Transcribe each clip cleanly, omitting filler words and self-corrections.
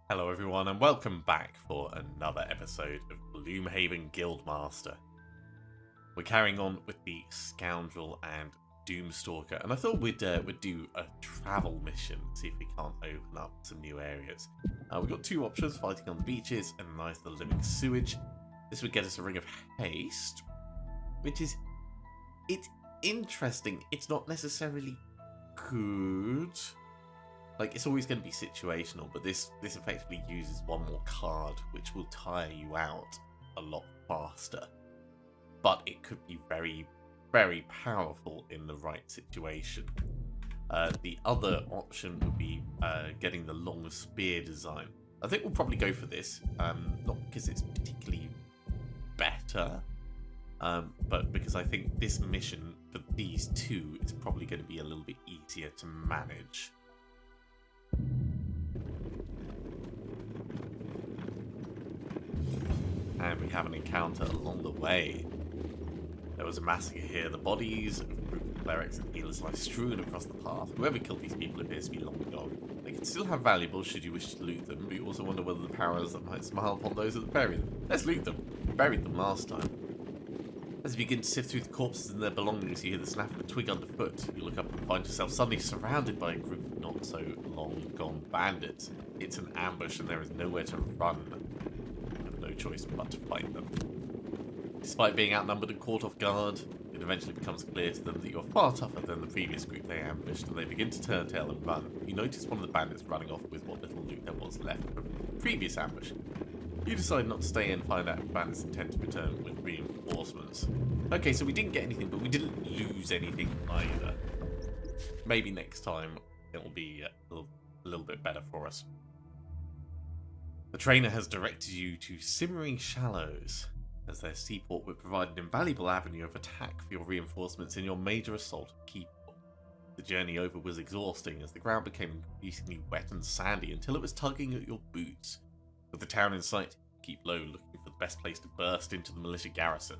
Hello everyone and welcome back for another episode of Gloomhaven Guildmaster. We're carrying on with the Scoundrel and Doomstalker, and I thought we'd do a travel mission, see if we can't open up some new areas. We've got two options, fighting on the beaches and nice the living sewage. This would get us a ring of haste, which is... it's interesting. It's not necessarily good. Like, it's always going to be situational, but this effectively uses one more card, which will tire you out a lot faster. But it could be very, very powerful in the right situation. The other option would be getting the long spear design. I think we'll probably go for this, not because it's particularly better, but because I think this mission, for these two, is probably going to be a little bit easier to manage. And we have an encounter along the way. There was a massacre here. The bodies of a group of clerics and healers lie strewn across the path. Whoever killed these people appears to be long gone. They can still have valuables should you wish to loot them, but you also wonder whether the powers that might smile upon those that bury them. Let's loot them. We buried them last time. As you begin to sift through the corpses and their belongings, you hear the snap of a twig underfoot. You look up and find yourself suddenly surrounded by a group of not so long gone bandits. It's an ambush and there is nowhere to run. You have no choice but to fight them. Despite being outnumbered and caught off guard, it eventually becomes clear to them that you are far tougher than the previous group they ambushed, and they begin to turn tail and run. You notice one of the bandits running off with what little loot there was left from the previous ambush. You decide not to stay and find out if bandits intend to return with reinforcements. Okay, so we didn't get anything, but we didn't lose anything either. Maybe next time it'll be a little bit better for us. The trainer has directed you to Simmering Shallows, as their seaport would provide an invaluable avenue of attack for your reinforcements in your major assault of Keyport. The journey over was exhausting, as the ground became increasingly wet and sandy until it was tugging at your boots. With the town in sight, keep low, looking for the best place to burst into the militia garrison.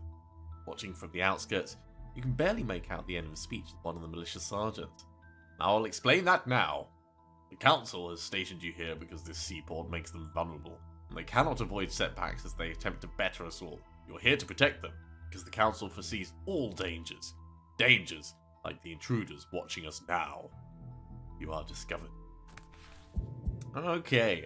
Watching from the outskirts, you can barely make out the end of a speech of one of the militia sergeants. I'll explain that now. The council has stationed you here because this seaport makes them vulnerable, and they cannot avoid setbacks as they attempt to better us all. You're here to protect them, because the council foresees all dangers. Dangers like the intruders watching us now. You are discovered. Okay,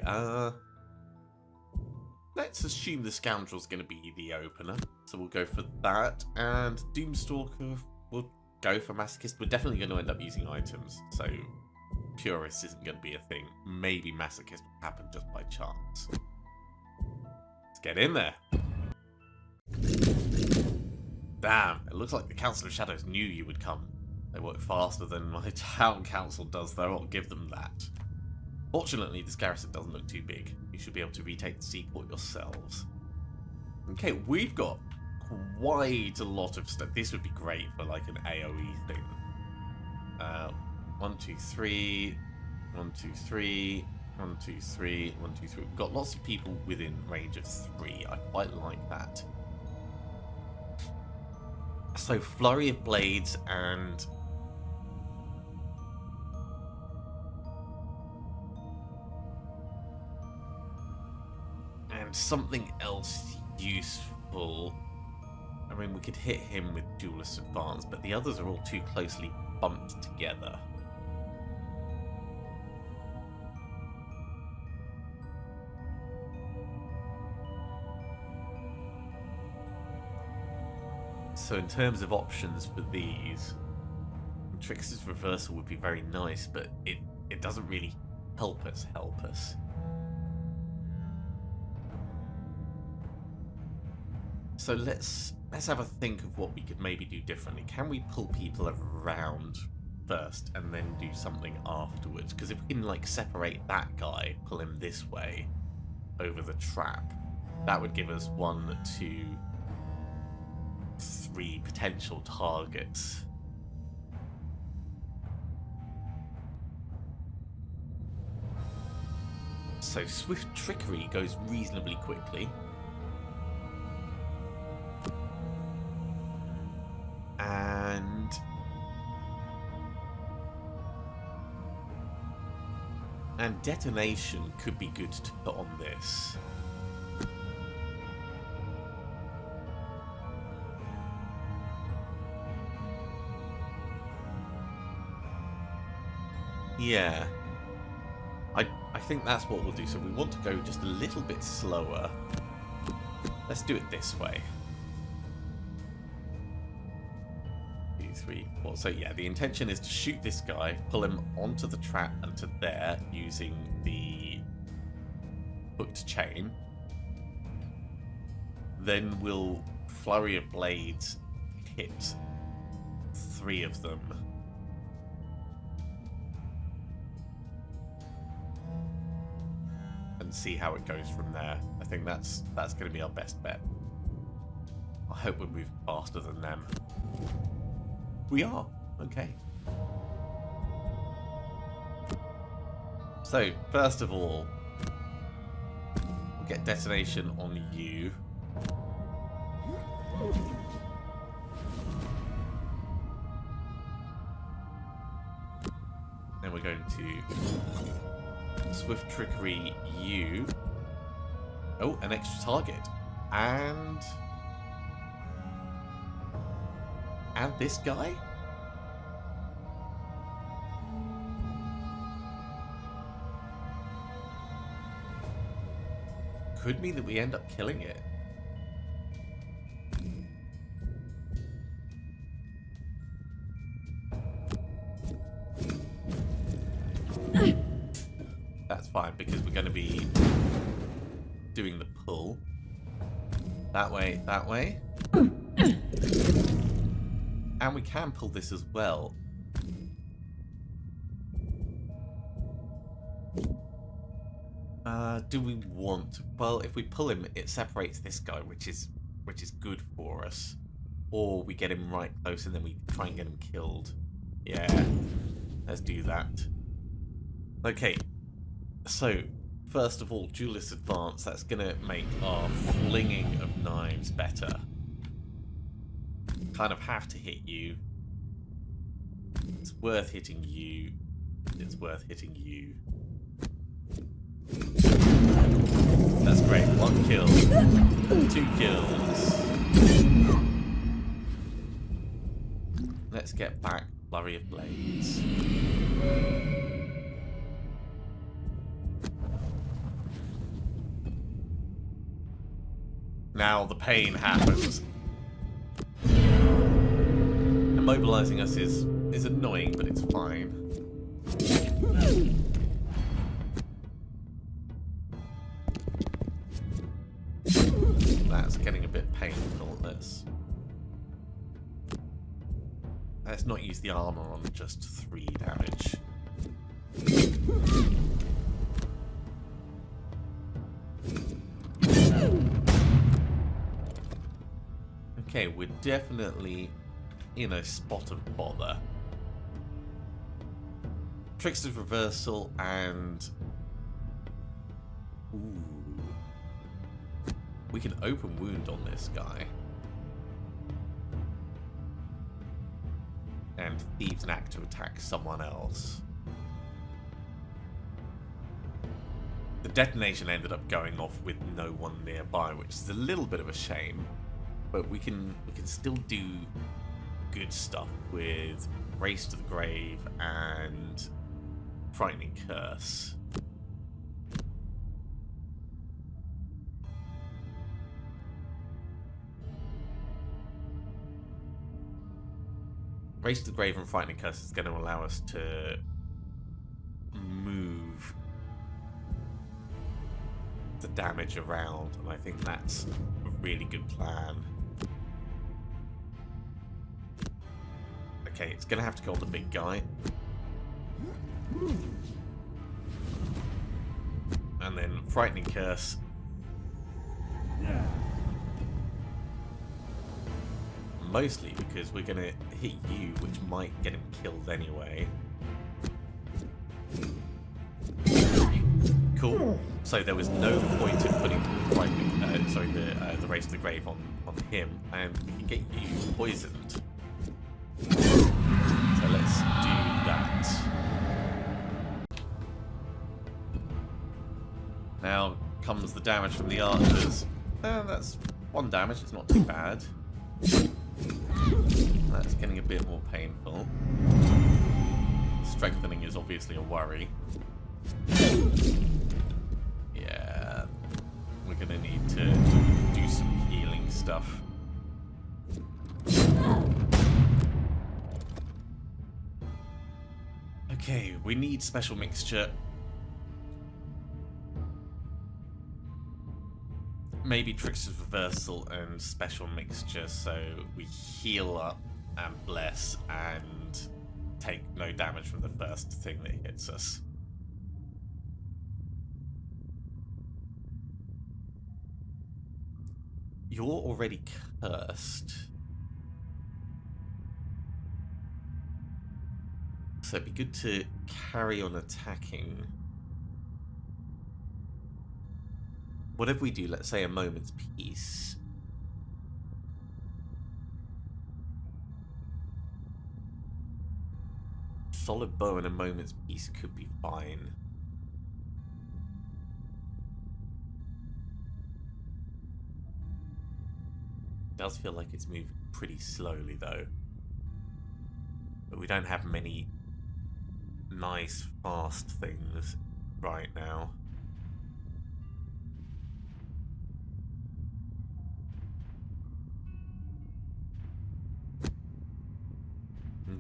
let's assume the Scoundrel's going to be the opener, so we'll go for that, and Doomstalker will go for Masochist. We're definitely going to end up using items, so Purist isn't going to be a thing. Maybe Masochist will happen just by chance. Let's get in there. Damn, it looks like the Council of Shadows knew you would come. They work faster than my town council does, though, I'll give them that. Fortunately, this garrison doesn't look too big. You should be able to retake the seaport yourselves. Okay, we've got quite a lot of stuff. This would be great for like an AoE thing. 1, 2, 3, 1, 2, 3, 1, 2, 3, 1, 2, 3. We've got lots of people within range of 3. I quite like that. So, Flurry of Blades and... something else useful. I mean, we could hit him with Duelist Advance, but the others are all too closely bumped together. So in terms of options for these, Trickster's Reversal would be very nice, but it doesn't really help us. So let's have a think of what we could maybe do differently. Can we pull people around first and then do something afterwards? Because if we can like separate that guy, pull him this way over the trap, that would give us 1, 2, 3 potential targets. So Swift Trickery goes reasonably quickly. And detonation could be good to put on this. Yeah. I think that's what we'll do. So we want to go just a little bit slower. Let's do it this way. 2, 3, 4. So yeah, the intention is to shoot this guy, pull him onto the trap and to there using the hooked chain. Then we'll flurry of blades hit 3 of them. And see how it goes from there. I think that's going to be our best bet. I hope we're moving faster than them. We are. Okay. So, first of all, we'll get detonation on you. Then we're going to swift trickery you. Oh, an extra target. And this guy? Could mean that we end up killing it. That's fine, because we're going to be doing the pull. That way, that way. And we can pull this as well. Do we want... Well, if we pull him, it separates this guy, which is good for us. Or we get him right close and then we try and get him killed. Yeah, let's do that. Okay, so first of all, Duelist Advance. That's going to make our flinging of knives better. Kind of have to hit you. It's worth hitting you. It's worth hitting you. That's great. 1 kill. 2 kills. Let's get back Flurry of Blades. Now the pain happens. Immobilizing us is annoying, but it's fine. That's getting a bit painful. Let's not use the armor on just 3 damage. Okay, we're definitely in a spot of bother. Trickster's Reversal and... Ooh. We can open wound on this guy. And Thieves' Knack to attack someone else. The detonation ended up going off with no one nearby, which is a little bit of a shame. But we can still do good stuff with Race to the Grave and Frightening Curse. Race to the Grave and Frightening Curse is going to allow us to move the damage around, and I think that's a really good plan. Okay, it's going to have to go on the big guy. And then Frightening Curse. Mostly because we're going to hit you, which might get him killed anyway. Cool. So there was no point in putting the Race to the Grave on him, and we can get you poisoned. So let's do that. Now comes the damage from the archers. That's 1 damage, it's not too bad. That's getting a bit more painful. Strengthening is obviously a worry. Yeah, we're gonna need to do some healing stuff. Okay, we need special mixture. Maybe Trickster's Reversal and special mixture, so we heal up and bless and take no damage from the first thing that hits us. You're already cursed. So it'd be good to carry on attacking. Whatever we do, let's say a moment's peace. Solid bow and a moment's peace could be fine. It does feel like it's moving pretty slowly though. But we don't have many nice fast things right now.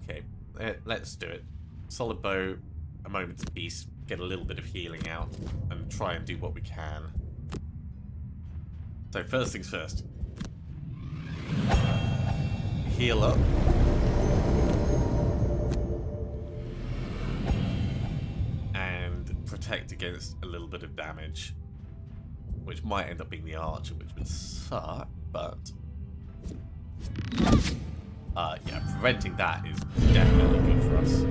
Okay, let's do it. Solid bow, a moment's peace, get a little bit of healing out, and try and do what we can. So first things first. Heal up. And protect against a little bit of damage. Which might end up being the archer, which would suck, but... yeah, preventing that is definitely good for us.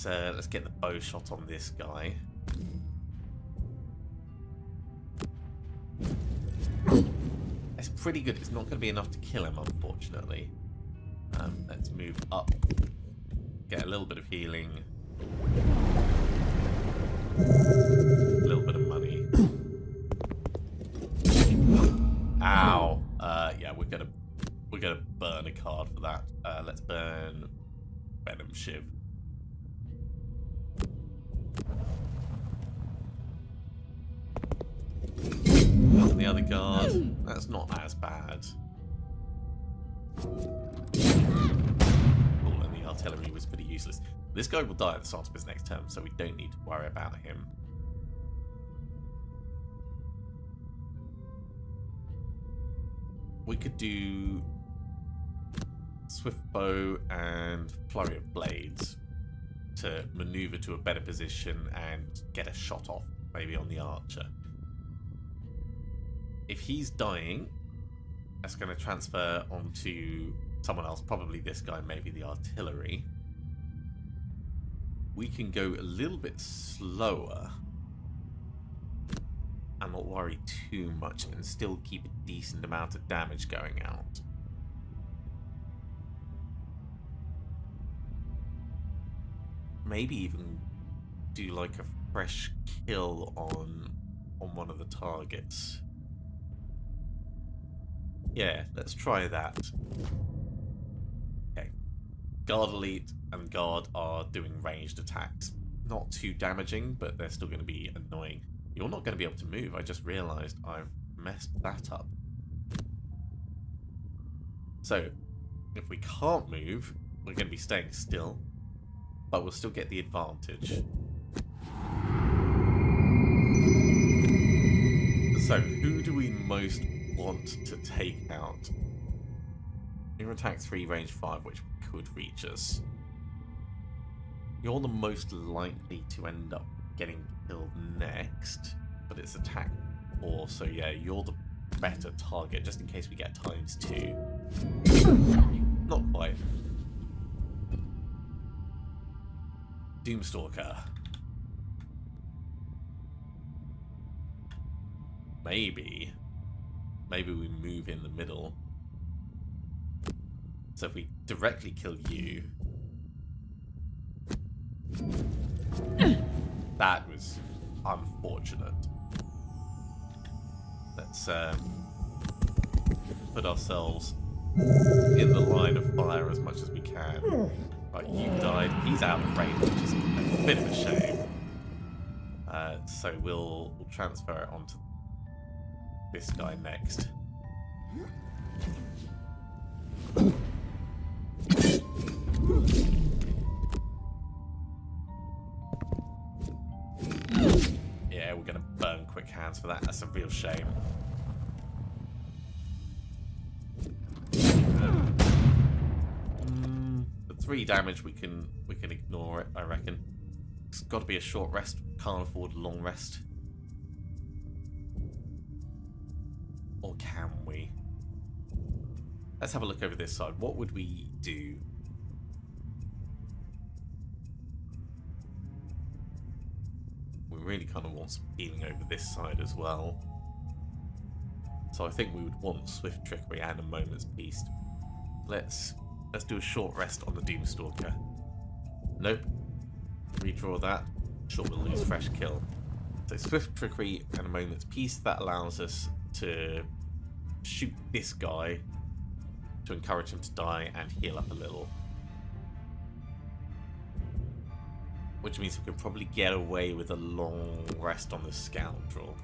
Let's get the bow shot on this guy. It's pretty good. It's not going to be enough to kill him, unfortunately. Let's move up. Get a little bit of healing. A little bit of money. Ow. Yeah, we're gonna burn a card for that. Let's burn Venom Shiv. And the other guard, that's not as bad. Oh, and the artillery was pretty useless. This guy will die at the start of his next turn, so we don't need to worry about him. We could do Swift Bow and Flurry of Blades to maneuver to a better position and get a shot off, maybe on the archer. If he's dying, that's going to transfer onto someone else, probably this guy, maybe the artillery. We can go a little bit slower and not worry too much and still keep a decent amount of damage going out. Maybe even do like a fresh kill on one of the targets. Yeah, let's try that. Okay. Guard Elite and Guard are doing ranged attacks. Not too damaging, but they're still going to be annoying. You're not going to be able to move. I just realised I've messed that up. So, if we can't move, we're going to be staying still, but we'll still get the advantage. So, who do we most want to take out? Your attack 3, range 5, which could reach us. You're the most likely to end up getting killed next, but it's attack 4, so yeah, you're the better target, just in case we get ×2. Not quite. Doomstalker. Maybe we move in the middle. So if we directly kill you, That was unfortunate. Let's put ourselves in the line of fire as much as we can. Right, you died. He's out of range, which is a bit of a shame. So we'll transfer it onto this guy next. Yeah, we're gonna burn quick hands for that. That's a real shame. The 3 damage we can ignore it, I reckon. It's got to be a short rest. Can't afford a long rest. Or can we? Let's have a look over this side. What would we do? We really kind of want some healing over this side as well. So I think we would want Swift Trickery and a Moment's Peace. Let's do a short rest on the Doomstalker. Nope. Redraw that. Sure, we'll lose fresh kill. So Swift Trickery and a Moment's Peace, that allows us to shoot this guy to encourage him to die and heal up a little. Which means we can probably get away with a long rest on the Scoundrel.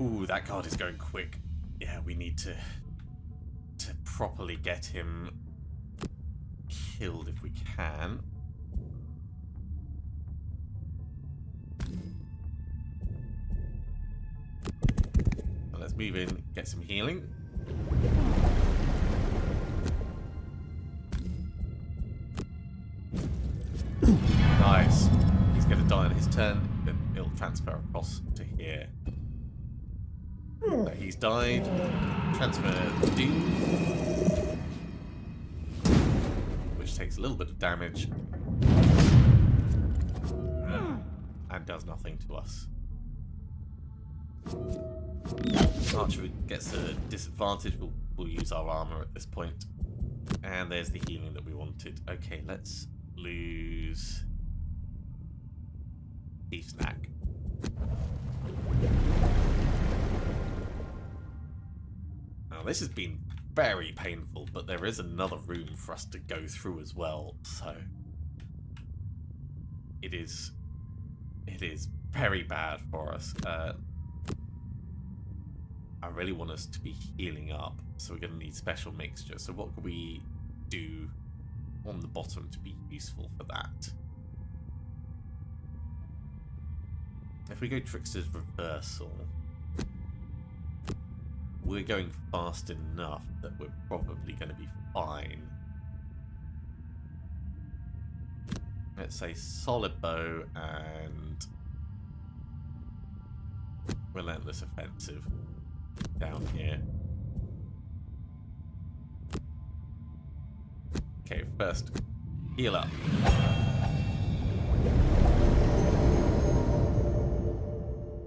Ooh, that card is going quick. Yeah, we need to properly get him killed if we can. Well, let's move in, get some healing. Nice. He's going to die on his turn, then it'll transfer across to here. So he's died. Transfer Doom, which takes a little bit of damage and does nothing to us. Archer gets a disadvantage. We'll use our armor at this point. And there's the healing that we wanted. Okay, let's lose Thief Snack. Now this has been very painful, but there is another room for us to go through as well, so it is very bad for us. I really want us to be healing up, so we're going to need special mixture. So what can we do on the bottom to be useful for that? If we go Trickster's Reversal, we're going fast enough that we're probably going to be fine. Let's say Solid Bow and Relentless Offensive down here. Okay, first, heal up.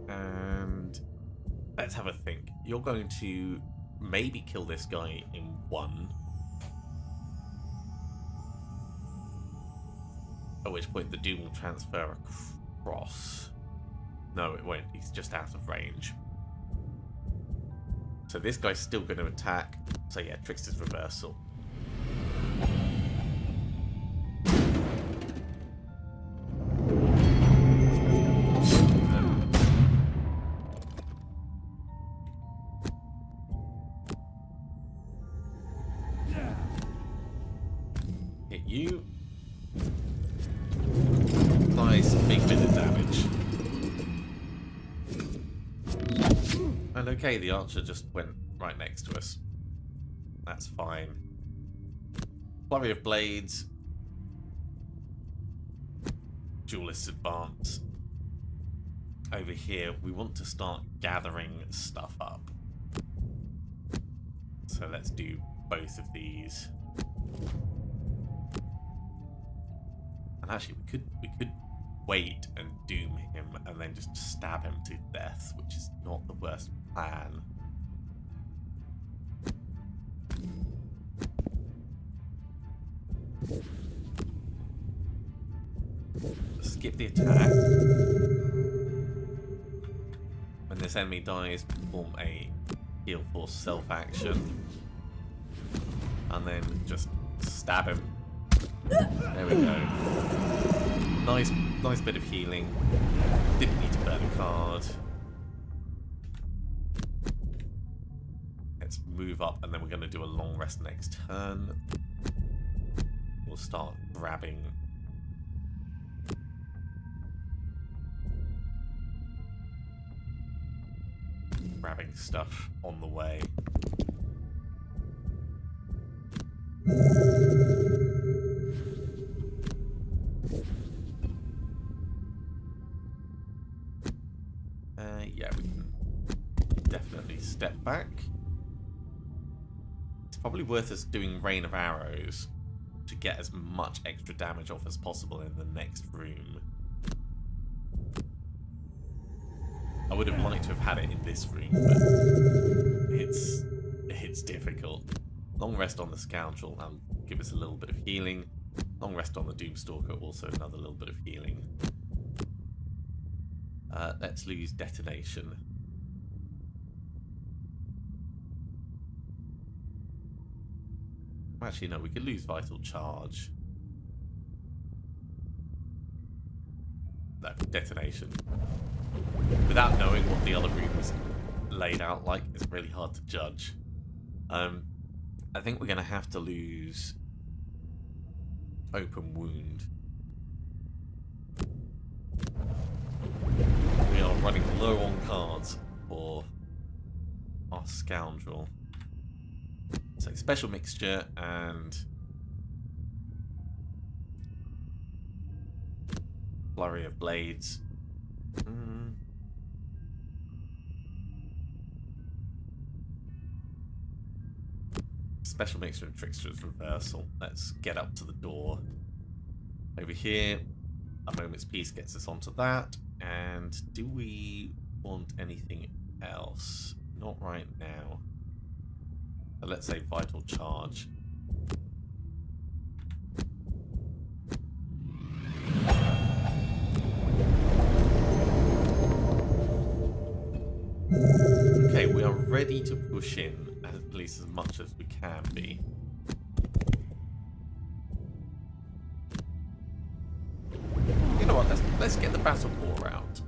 And let's have a think. You're going to maybe kill this guy in 1. At which point the Doom will transfer across. No, it won't. He's just out of range. So this guy's still going to attack. So yeah, Trickster's Reversal. Hit you. Nice big bit of damage. And okay, the archer just went right next to us. That's fine. Flurry of Blades. Duelist Advance. Over here, we want to start gathering stuff up. So let's do both of these. And actually, we could wait and doom him and then just stab him to death, which is not the worst plan. skip the attack. When this enemy dies, perform a heal force self-action. And then just stab him. There we go. Nice bit of healing. Didn't need to burn a card. Let's move up, and then we're going to do a long rest next turn. We'll start grabbing stuff on the way. Yeah, we can definitely step back. It's probably worth us doing Rain of Arrows to get as much extra damage off as possible in the next room. I would have liked to have had it in this room, but it's difficult. Long rest on the Scoundrel and give us a little bit of healing. Long rest on the Doomstalker, also another little bit of healing. Let's lose Detonation. Actually, no, we could lose Vital Charge. No, Detonation. Without knowing what the other rooms laid out like, it's really hard to judge. I think we're going to have to lose Open Wound. We are running low on cards for our Scoundrel. So Special Mixture and Flurry of Blades. Special Mixture and Trickster's Reversal. Let's get up to the door. Over here, a Moment's Peace gets us onto that. And do we want anything else? Not right now. Let's say Vital Charge. Okay, we are ready to push in, at least as much as we can be. You know what, let's get the Battle Boar out.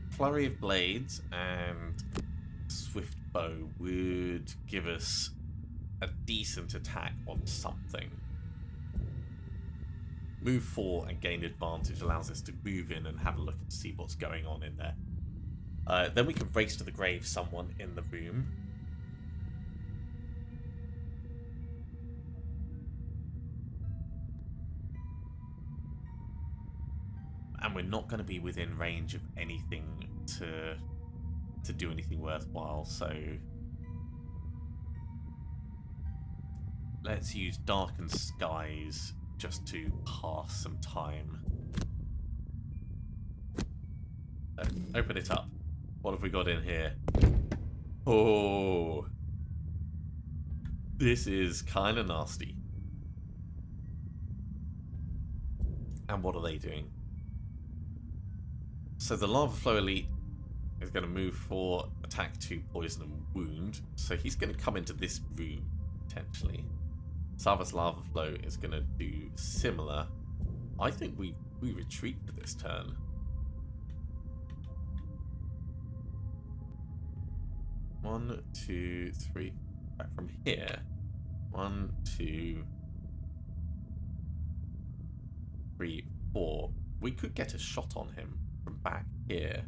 Flurry of Blades and Swift Bow would give us a decent attack on something. Move 4 and gain advantage allows us to move in and have a look and see what's going on in there. Then we can race to the grave someone in the room. And we're not going to be within range of anything to do anything worthwhile, so let's use Darkened Skies just to pass some time. So, open it up. What have we got in here? Oh, this is kind of nasty. And what are they doing? So the Lava Flow Elite is going to move for attack 2, poison and wound. So he's going to come into this room, potentially. Sava's Lava Flow is going to do similar. I think we retreat for this turn. One, two, three. Back from here. 1, 2, 3, 4. We could get a shot on him from back here.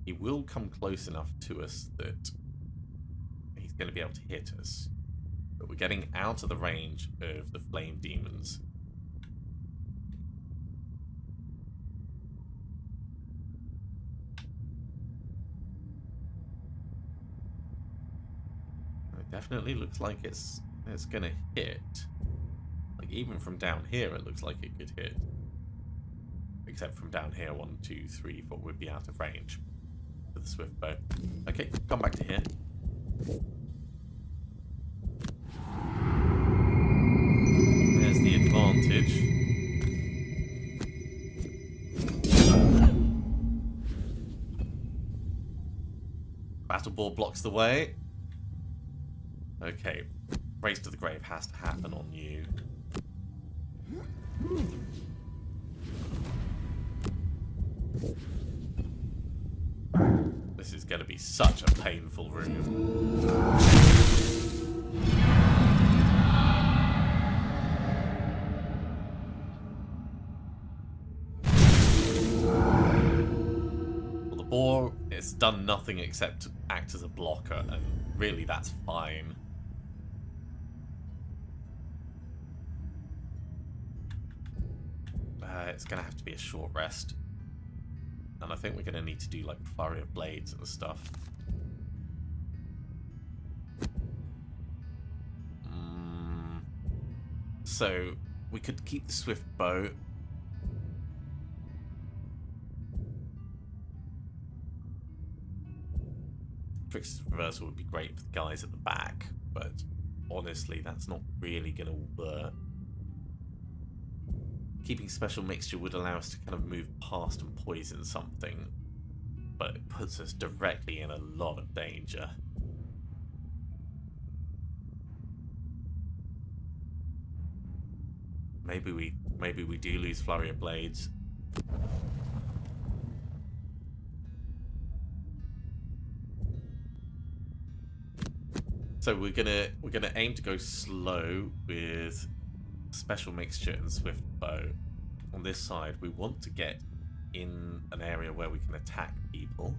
He will come close enough to us that he's going to be able to hit us. But we're getting out of the range of the flame demons. Definitely looks like it's gonna hit. Like even from down here, it looks like it could hit. Except from down here, 1, 2, 3, 4 would be out of range for the swift bow. Okay, come back to here. There's the advantage. Battle board blocks the way. Okay, race to the grave has to happen on you. This is going to be such a painful room. Well, the boar, it's done nothing except act as a blocker, and really that's fine. It's going to have to be a short rest. And I think we're going to need to do like flurry of blades and stuff. So we could keep the swift bow. Trickster's reversal would be great for the guys at the back, but honestly that's not really going to work. Keeping special mixture would allow us to kind of move past and poison something, but it puts us directly in a lot of danger. Maybe we do lose flurry of blades. So we're gonna aim to go slow with special mixture and swift bow. On this side, we want to get in an area where we can attack people.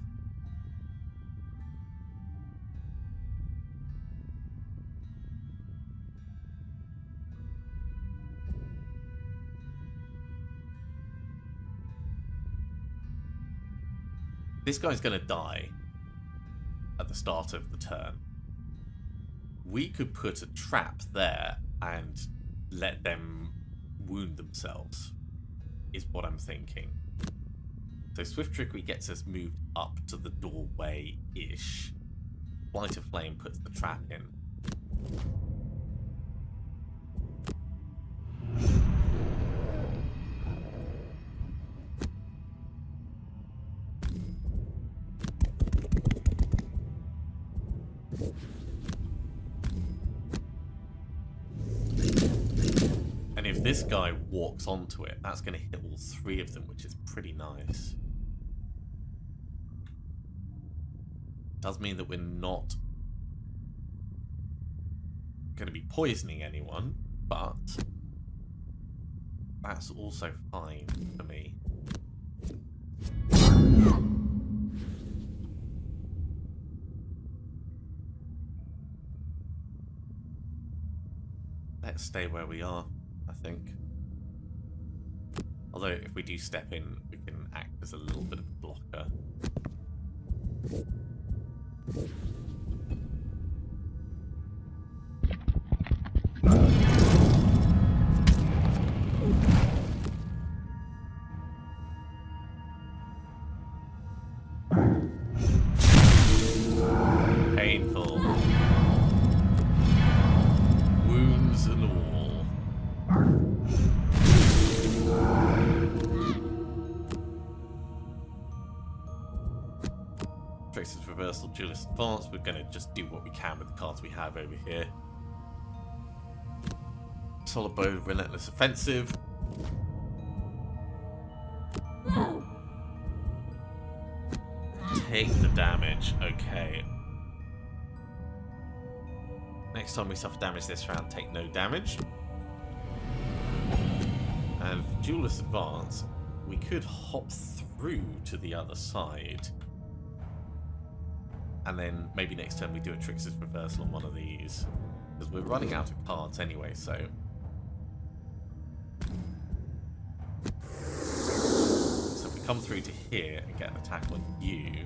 This guy's gonna die at the start of the turn. We could put a trap there and let them wound themselves, is what I'm thinking. So Swift Trickery gets us moved up to the doorway-ish. Blight of Flame puts the trap in. If this guy walks onto it, that's going to hit all three of them, which is pretty nice. Does mean that we're not going to be poisoning anyone, but that's also fine for me. Let's stay where we are, I think. Although if we do step in, we can act as a little bit of a blocker. Painful. Wounds and all. Tracer's Reversal, Duelist Advance. We're going to just do what we can with the cards we have over here. Solid Bow, Relentless Offensive. Take the damage. Okay. Next time we suffer damage this round, take no damage. And for Duelist Advance, we could hop through to the other side. And then maybe next turn we do a Trickster's Reversal on one of these. Because we're running out of cards anyway, so... So if we come through to here and get an attack on you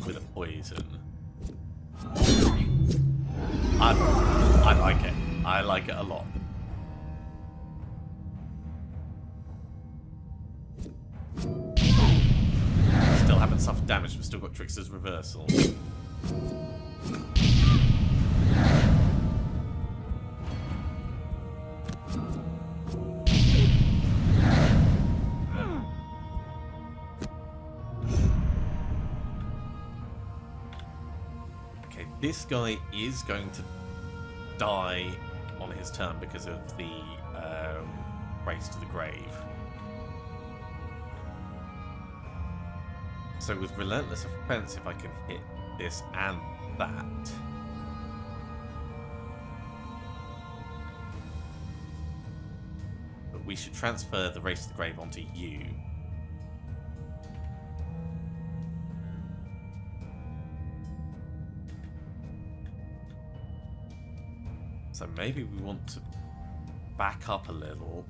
with a poison... I like it. I like it a lot. Still haven't suffered damage, but still got Trickster's Reversal. Okay, this guy is going to die on his turn because of the race to the grave. So with Relentless Offensive, I can hit this and that. But we should transfer the race to the grave onto you. So maybe we want to back up a little.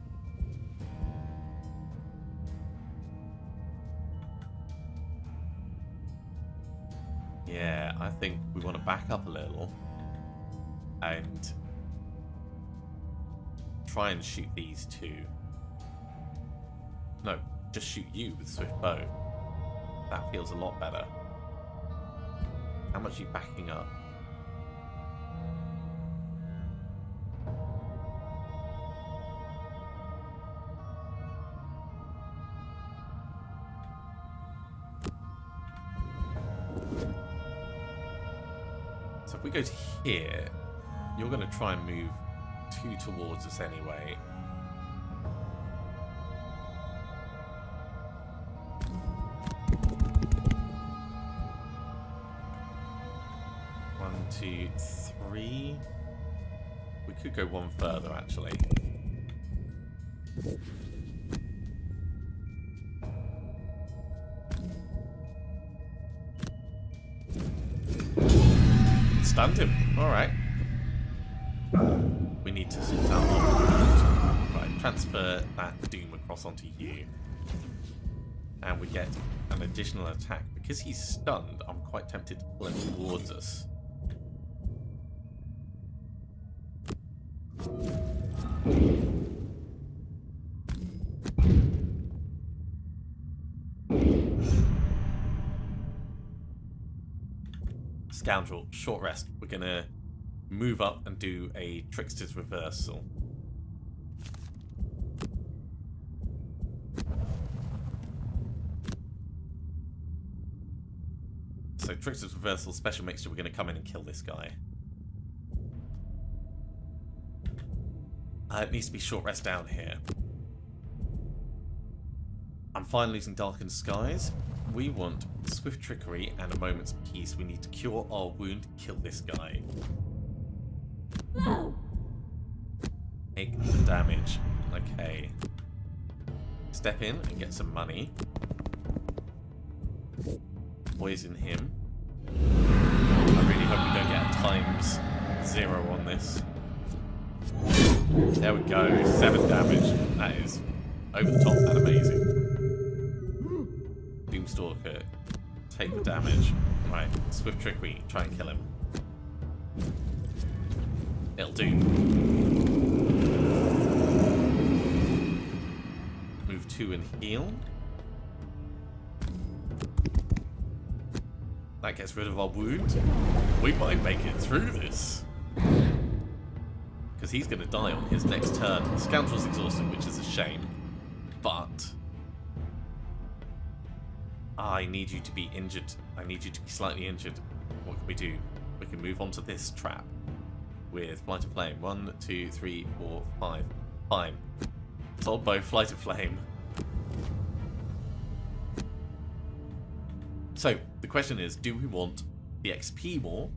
Yeah, I think we want to back up a little and try and shoot these two. No, just shoot you with Swift Bow. That feels a lot better. How much are you backing up? So if we go to here, you're going to try and move two towards us anyway. One, two, three. We could go one further, actually. Stunned him. Alright. We need to sort out one. Right, transfer that Doom across onto you. And we get an additional attack. Because he's stunned, I'm quite tempted to pull him towards us. Scoundrel, short rest. We're going to move up and do a Trickster's Reversal. So Trickster's Reversal, special mixture, we're going to come in and kill this guy. It needs to be short rest down here. I'm fine losing Darkened Skies. We want Swift Trickery and a Moment's Peace. We need to cure our wound, kill this guy. Take the damage. Okay. Step in and get some money. Poison him. I really hope we don't get ×0 on this. There we go. 7 damage. That is over the top and amazing. Doomstalker, take the damage. Right, Swift Trickery, try and kill him. It'll do. Move 2 and heal. That gets rid of our wound. We might make it through this. Because he's going to die on his next turn. The Scoundrel's exhausted, which is a shame. But I need you to be injured. I need you to be slightly injured. What can we do? We can move on to this trap with Flight of Flame. 1, 2, 3, 4, 5. Fine. Sold by Flight of Flame. So, the question is, do we want the XP more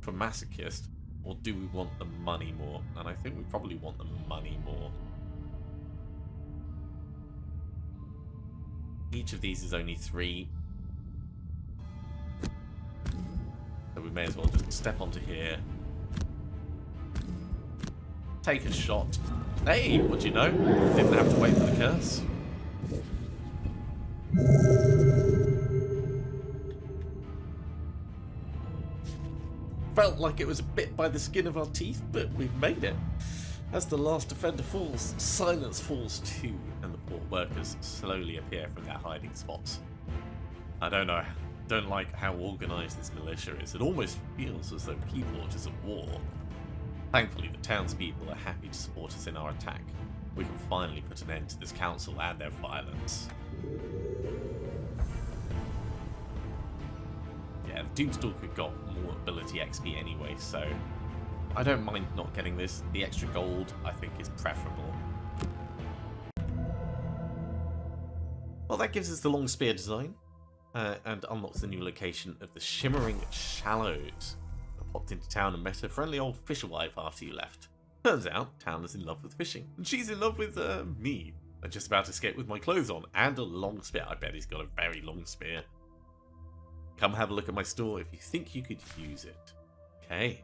from Masochist, or do we want the money more? And I think we probably want the money more. Each of these is only 3. So we may as well just step onto here. Take a shot. Hey, what do you know? Didn't have to wait for the curse. Felt like it was a bit by the skin of our teeth, but we've made it. As the last defender falls, silence falls too, and the port workers slowly appear from their hiding spots. I don't like how organised this militia is. It almost feels as though Keyport is at war. Thankfully, the townspeople are happy to support us in our attack. We can finally put an end to this council and their violence. Yeah, the Doomstalker got more ability XP anyway, so I don't mind not getting this. The extra gold, I think, is preferable. Well, that gives us the long spear design, and unlocks the new location of the Shimmering Shallows. I popped into town and met a friendly old fisherwife after you left. Turns out, Town is in love with fishing, and she's in love with me. I'm just about to escape with my clothes on, and a long spear. I bet he's got a very long spear. Come have a look at my store if you think you could use it. Okay.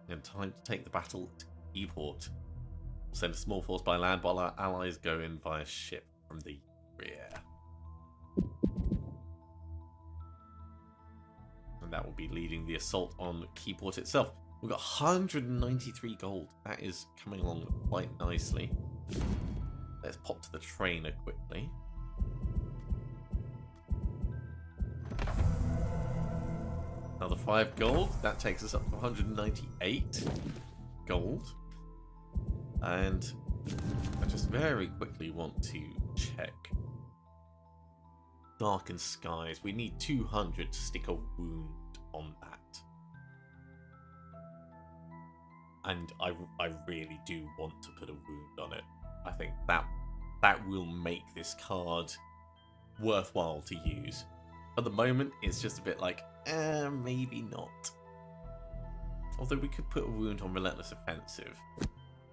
And time to take the battle to Keyport. We'll send a small force by land while our allies go in via ship from the rear. And that will be leading the assault on Keyport itself. We've got 193 gold. That is coming along quite nicely. Let's pop to the trainer quickly. Another 5 gold. That takes us up to 198 gold. And I just very quickly want to check Darkened Skies. We need 200 to stick a wound on that. And I really do want to put a wound on it. I think that will make this card worthwhile to use. At the moment, it's just a bit like, maybe not. Although we could put a wound on Relentless Offensive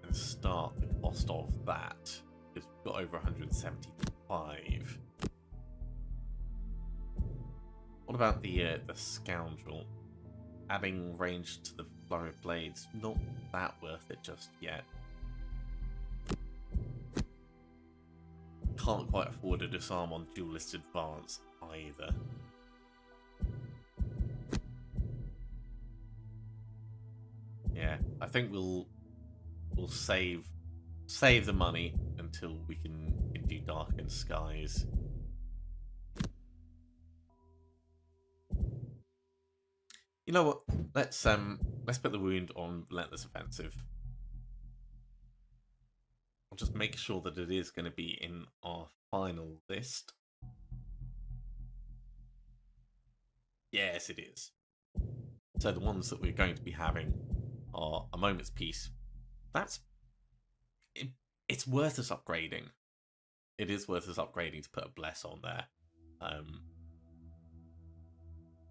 and start the cost of that, because we've got over 175. What about the Scoundrel? Adding range to the Flurry of Blades, not that worth it just yet. Can't quite afford a disarm on Duelist Advance either. Yeah, I think we'll save the money until we can do Darkened Skies. You know what? Let's put the wound on Relentless Offensive. I'll just make sure that it is going to be in our final list. Yes, it is. So the ones that we're going to be having are A Moment's Peace. It's worth us upgrading. It is worth us upgrading to put a Bless on there.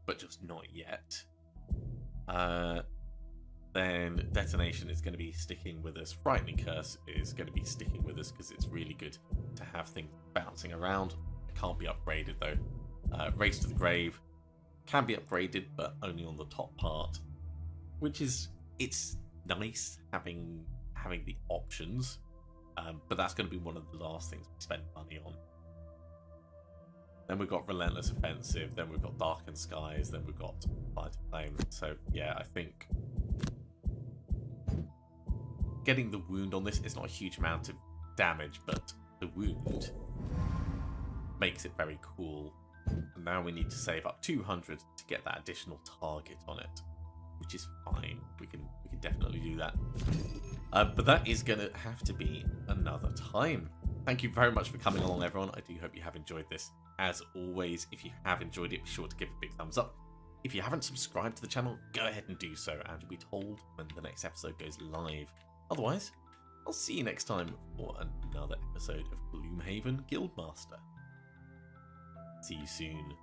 But just not yet. Then Detonation is going to be sticking with us. Frightening Curse is going to be sticking with us because it's really good to have things bouncing around. It can't be upgraded though. Race to the Grave can be upgraded, but only on the top part, which is, it's nice having the options, but that's going to be one of the last things we spend money on. Then we've got Relentless Offensive, then we've got Darkened Skies, then we've got Fire to Flame. So yeah, I think getting the wound on this is not a huge amount of damage, but the wound makes it very cool. And now we need to save up 200 to get that additional target on it, which is fine. We can definitely do that. But that is going to have to be another time. Thank you very much for coming along, everyone. I do hope you have enjoyed this. As always, if you have enjoyed it, be sure to give it a big thumbs up. If you haven't subscribed to the channel, go ahead and do so, and you'll be told when the next episode goes live. Otherwise, I'll see you next time for another episode of Gloomhaven Guildmaster. See you soon.